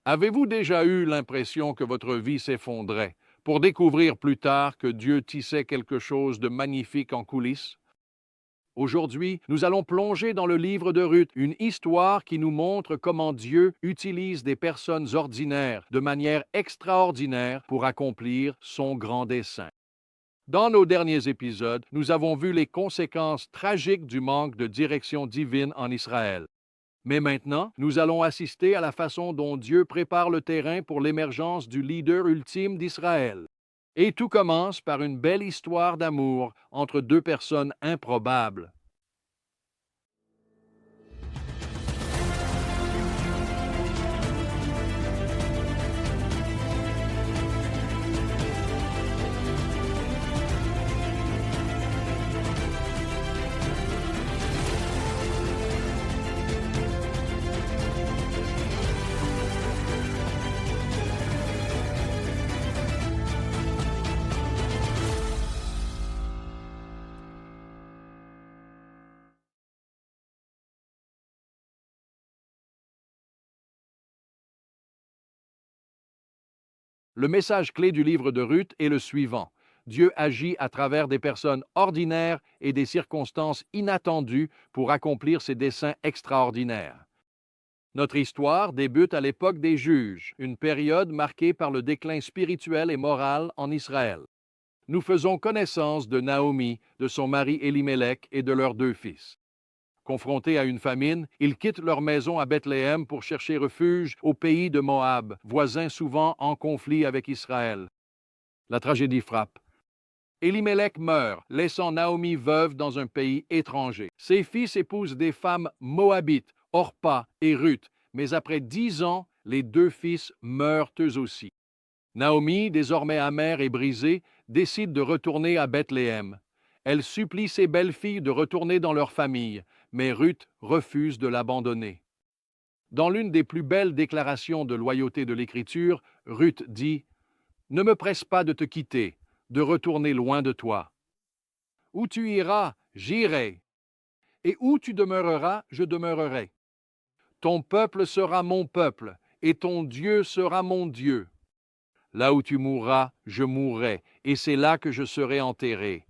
Avez-vous déjà eu l'impression que votre vie s'effondrait pour découvrir plus tard que Dieu tissait quelque chose de magnifique en coulisses? Aujourd'hui, nous allons plonger dans le livre de Ruth, une histoire qui nous montre comment Dieu utilise des personnes ordinaires de manière extraordinaire pour accomplir son grand dessein. Dans nos derniers épisodes, nous avons vu les conséquences tragiques du manque de direction divine en Israël. Mais maintenant, nous allons assister à la façon dont Dieu prépare le terrain pour l'émergence du leader ultime d'Israël. Et tout commence par une belle histoire d'amour entre deux personnes improbables. Le message clé du livre de Ruth est le suivant. Dieu agit à travers des personnes ordinaires et des circonstances inattendues pour accomplir ses desseins extraordinaires. Notre histoire débute à l'époque des Juges, une période marquée par le déclin spirituel et moral en Israël. Nous faisons connaissance de Naomi, de son mari Élimélec et de leurs deux fils. Confrontés à une famine, ils quittent leur maison à Bethléem pour chercher refuge au pays de Moab, voisin souvent en conflit avec Israël. La tragédie frappe. Élimélec meurt, laissant Naomi veuve dans un pays étranger. Ses fils épousent des femmes moabites, Orpa et Ruth, mais après 10 ans, les deux fils meurent eux aussi. Naomi, désormais amère et brisée, décide de retourner à Bethléem. Elle supplie ses belles-filles de retourner dans leur famille, mais Ruth refuse de l'abandonner. Dans l'une des plus belles déclarations de loyauté de l'Écriture, Ruth dit « Ne me presse pas de te quitter, de retourner loin de toi. Où tu iras, j'irai, et où tu demeureras, je demeurerai. Ton peuple sera mon peuple, et ton Dieu sera mon Dieu. Là où tu mourras, je mourrai, et c'est là que je serai enterré. »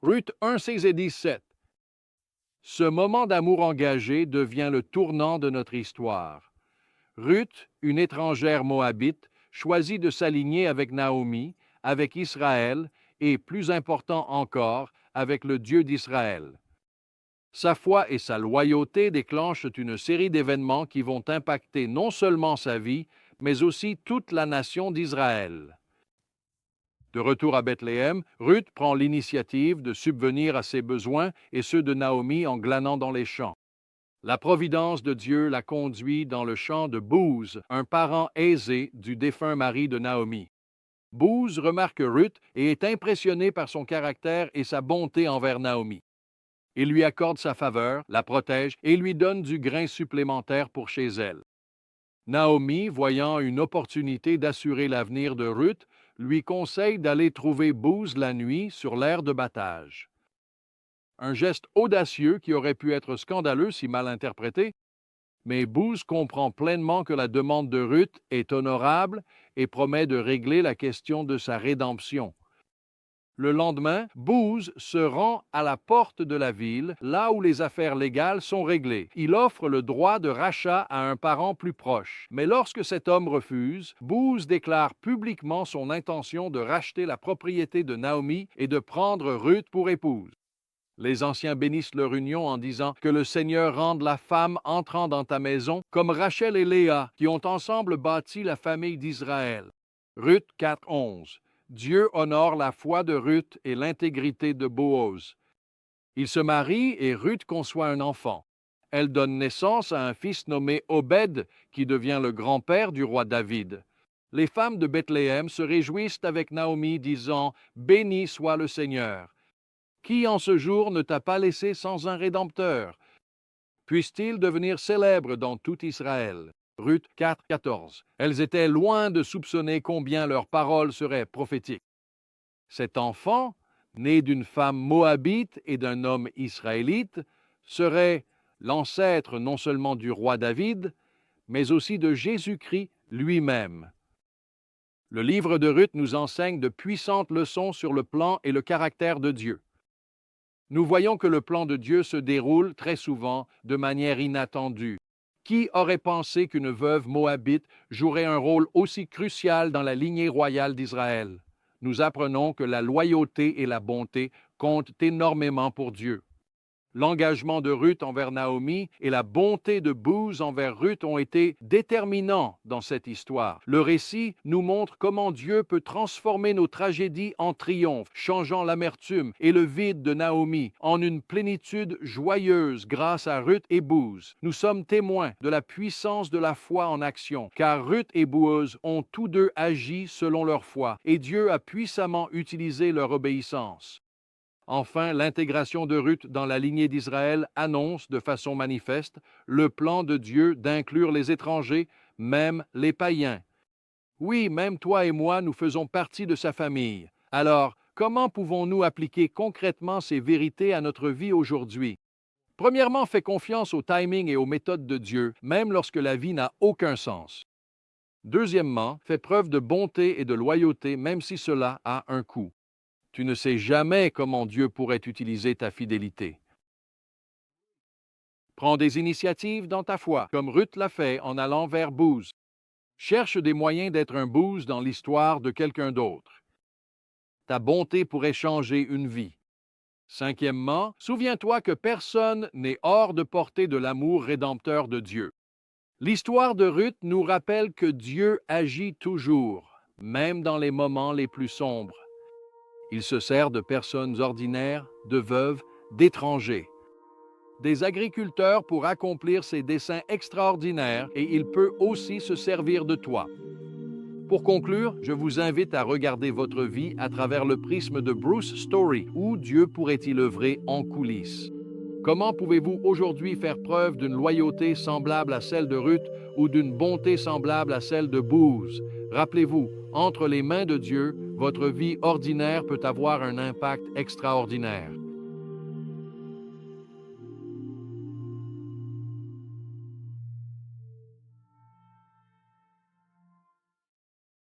Ruth 1, 16 et 17. Ce moment d'amour engagé devient le tournant de notre histoire. Ruth, une étrangère moabite, choisit de s'aligner avec Naomi, avec Israël et, plus important encore, avec le Dieu d'Israël. Sa foi et sa loyauté déclenchent une série d'événements qui vont impacter non seulement sa vie, mais aussi toute la nation d'Israël. De retour à Bethléem, Ruth prend l'initiative de subvenir à ses besoins et ceux de Naomi en glanant dans les champs. La providence de Dieu la conduit dans le champ de Booz, un parent aisé du défunt mari de Naomi. Booz remarque Ruth et est impressionné par son caractère et sa bonté envers Naomi. Il lui accorde sa faveur, la protège et lui donne du grain supplémentaire pour chez elle. Naomi, voyant une opportunité d'assurer l'avenir de Ruth, lui conseille d'aller trouver Booz la nuit sur l'aire de battage. Un geste audacieux qui aurait pu être scandaleux si mal interprété, mais Booz comprend pleinement que la demande de Ruth est honorable et promet de régler la question de sa rédemption. Le lendemain, Booz se rend à la porte de la ville, là où les affaires légales sont réglées. Il offre le droit de rachat à un parent plus proche. Mais lorsque cet homme refuse, Booz déclare publiquement son intention de racheter la propriété de Naomi et de prendre Ruth pour épouse. Les anciens bénissent leur union en disant que le Seigneur rende la femme entrant dans ta maison comme Rachel et Léa, qui ont ensemble bâti la famille d'Israël. Ruth 4:11. Dieu honore la foi de Ruth et l'intégrité de Booz. Ils se marient et Ruth conçoit un enfant. Elle donne naissance à un fils nommé Obed, qui devient le grand-père du roi David. Les femmes de Bethléem se réjouissent avec Naomi, disant « Béni soit le Seigneur ». Qui en ce jour ne t'a pas laissé sans un rédempteur? Puisse-t-il devenir célèbre dans tout Israël? Ruth 4:14. Elles étaient loin de soupçonner combien leurs paroles seraient prophétiques. Cet enfant, né d'une femme moabite et d'un homme israélite, serait l'ancêtre non seulement du roi David, mais aussi de Jésus-Christ, lui-même. Le livre de Ruth nous enseigne de puissantes leçons sur le plan et le caractère de Dieu. Nous voyons que le plan de Dieu se déroule très souvent de manière inattendue. Qui aurait pensé qu'une veuve moabite jouerait un rôle aussi crucial dans la lignée royale d'Israël? Nous apprenons que la loyauté et la bonté comptent énormément pour Dieu. L'engagement de Ruth envers Naomi et la bonté de Booz envers Ruth ont été déterminants dans cette histoire. Le récit nous montre comment Dieu peut transformer nos tragédies en triomphe, changeant l'amertume et le vide de Naomi en une plénitude joyeuse grâce à Ruth et Booz. Nous sommes témoins de la puissance de la foi en action, car Ruth et Booz ont tous deux agi selon leur foi, et Dieu a puissamment utilisé leur obéissance. Enfin, l'intégration de Ruth dans la lignée d'Israël annonce de façon manifeste le plan de Dieu d'inclure les étrangers, même les païens. Oui, même toi et moi, nous faisons partie de sa famille. Alors, comment pouvons-nous appliquer concrètement ces vérités à notre vie aujourd'hui? Premièrement, fais confiance au timing et aux méthodes de Dieu, même lorsque la vie n'a aucun sens. Deuxièmement, fais preuve de bonté et de loyauté, même si cela a un coût. Tu ne sais jamais comment Dieu pourrait utiliser ta fidélité. Prends des initiatives dans ta foi, comme Ruth l'a fait en allant vers Booz. Cherche des moyens d'être un Booz dans l'histoire de quelqu'un d'autre. Ta bonté pourrait changer une vie. Cinquièmement, souviens-toi que personne n'est hors de portée de l'amour rédempteur de Dieu. L'histoire de Ruth nous rappelle que Dieu agit toujours, même dans les moments les plus sombres. Il se sert de personnes ordinaires, de veuves, d'étrangers, des agriculteurs pour accomplir ses desseins extraordinaires et il peut aussi se servir de toi. Pour conclure, je vous invite à regarder votre vie à travers le prisme de Bruce Story, où Dieu pourrait-il œuvrer en coulisses. Comment pouvez-vous aujourd'hui faire preuve d'une loyauté semblable à celle de Ruth ou d'une bonté semblable à celle de Booz? Rappelez-vous, entre les mains de Dieu, votre vie ordinaire peut avoir un impact extraordinaire.